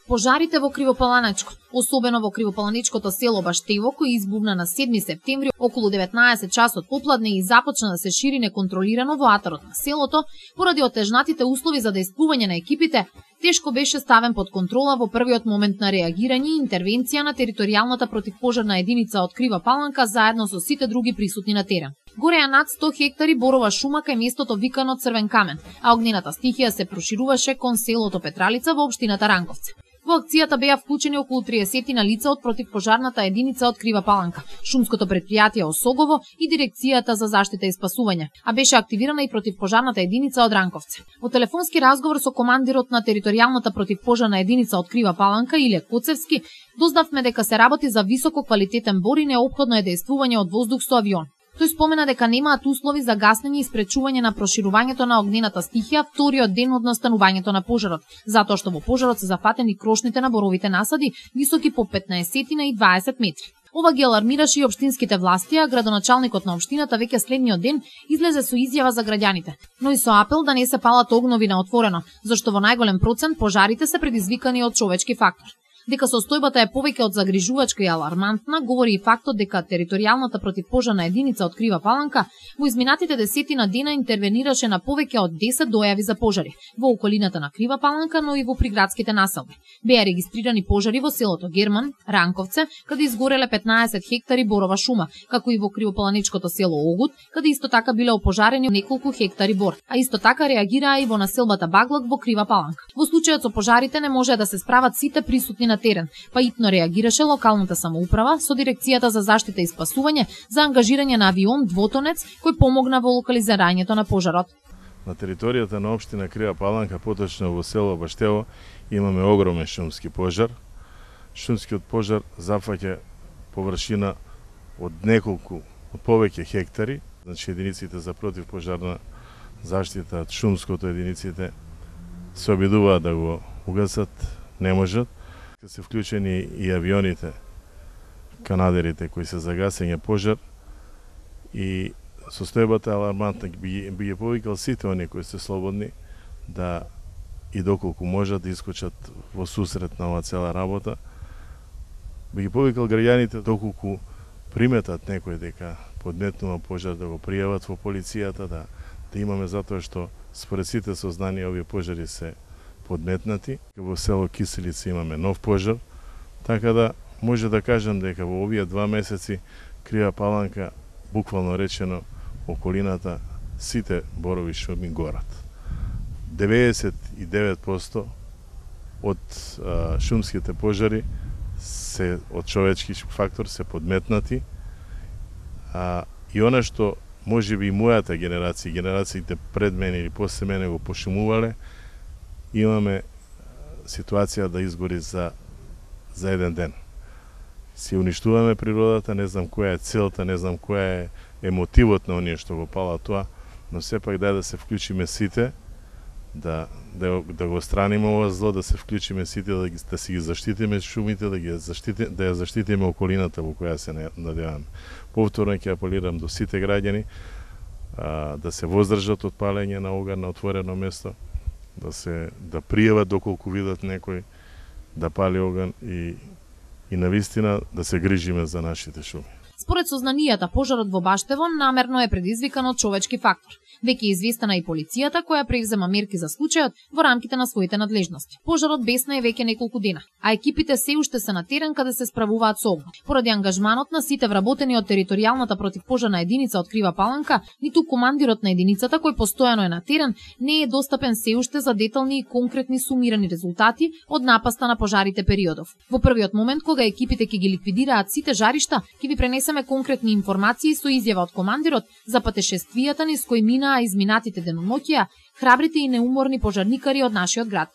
Пожарите во Кривопаланичко, особено во Кривопаланичкото село Баштево, кој избувна на 7 септември околу 19 часот попладне и започна да се шири неконтролирано во атарот на селото, поради отежнатите услови за дејствување на екипите, тешко беше ставен под контрола во првиот момент на реагирање и интервенција на територијалната противпожарна единица од Крива Паланка заедно со сите други присутни на терен. Гореа над 100 хектари борова шума кај местото викано Црвен камен, а огнената стихија се прошируваше кон селото Петралица во општината Ранковци. Во акцијата беа вклучени околу 30 на лица од противпожарната единица од Крива Паланка, шумското предпријатие Осогово и дирекцијата за заштита и спасување, а беше активирана и противпожарната единица од Ранковци. Во телефонски разговор со командирот на територијалната противпожарна единица од Крива Паланка Иле Коцевски, дознавме дека се работи за високо квалитетен бор и неопходно е дејствување од воздух со авион. Тој спомена дека немаат услови за гаснење и спречување на проширувањето на огнената стихија вториот ден од настанувањето на пожарот, затоа што во пожарот се зафатени крошните на боровите насади, високи по 15 и 20 метри. Ова ги алармираше и општинските власти, а градоначалникот на општината веќе следниот ден излезе со изјава за граѓаните, но и со апел да не се палат огнови на отворено, зашто во најголем процент пожарите се предизвикани од човечки фактор. Дека состојбата е повеќе од загрижувачка и алармантна, говори и фактот дека територијалната противпожарна единица од Крива Паланка во изминатите десетина дена интервенираше на повеќе од 10 дојави за пожари во околината на Крива Паланка, но и во приградските населби. Беа регистрирани пожари во селото Герман, Ранковце, каде изгореле 15 хектари борова шума, како и во Кривопаланичкото село Огут, каде исто така биле опожарени неколку хектари бор, а исто така реагираа и во населбата Баглак во Крива Паланка. Во случајот со пожарите не може да се справат сите присутни на терен, па итно реагираше локалната самоуправа со дирекцијата за заштита и спасување за ангажирање на авион двотонец кој помогна во локализирањето на пожарот. На територијата на општина Крива Паланка, поточно во село Баштево, имаме огромен шумски пожар. Шумскиот пожар зафаќа површина од повеќе хектари, значи единиците за противпожарна заштита, шумското единиците се обидуваат да го угасат, не можат. Се вклучени и авионите, канадерите кои се за гасење пожар, и состојбата алармантна би ги повикал сите оние кои се слободни да и доколку можат да искочат во сусрет на оваа цела работа. Би ги повикал граѓаните доколку приметат некој дека подметнува пожар да го пријават во полицијата, да имаме, затоа што според сите сознанија овие пожари се подметнати. Во село Киселица имаме нов пожар, така да може да кажам дека во овие 2 месеци Крива Паланка, буквално речено, околината сите борови шуми горат. 99% од шумските пожари се од човечки фактор се подметнати, и она што можеби и мојата генерација, генерациите пред мене или после мене го пошумувале, имаме ситуација да изгори за еден ден. Си уништуваме природата, не знам која е целта, не знам која е емотивот на оние што го палат тоа, но сепак да се вклучиме сите, да го страниме ова зло, да се вклучиме сите, да си ги заштитиме шумите, да ја заштитиме околината во која се надеваме. Повторно ќе апелирам до сите граѓани да се воздржат од палење на оган на отворено место, да пријават доколку видат некој да пали оган и навистина да се грижиме за нашите шуми. Според сознанијата, пожарот во Баштево намерно е предизвикан од човечки фактор. Веќе е известена и полицијата, која презема мерки за случајот во рамките на своите надлежности. Пожарот бесна е веќе неколку дена, а екипите се уште се на терен каде се справуваат со огнот. Поради ангажманот на сите вработени од територијалната противпожарна единица од Крива Паланка, ниту командирот на единицата кој постојано е на терен не е достапен се уште за детални и конкретни сумирани резултати од напаста на пожарите периодов. Во првиот момент кога екипите ќе ги ликвидираат сите жаришта, ќе ви пренесеме конкретни информации со изјава од командирот за патешествијата низ кои минаа изминатите деноноќија храбрите и неуморни пожарникари од нашиот град.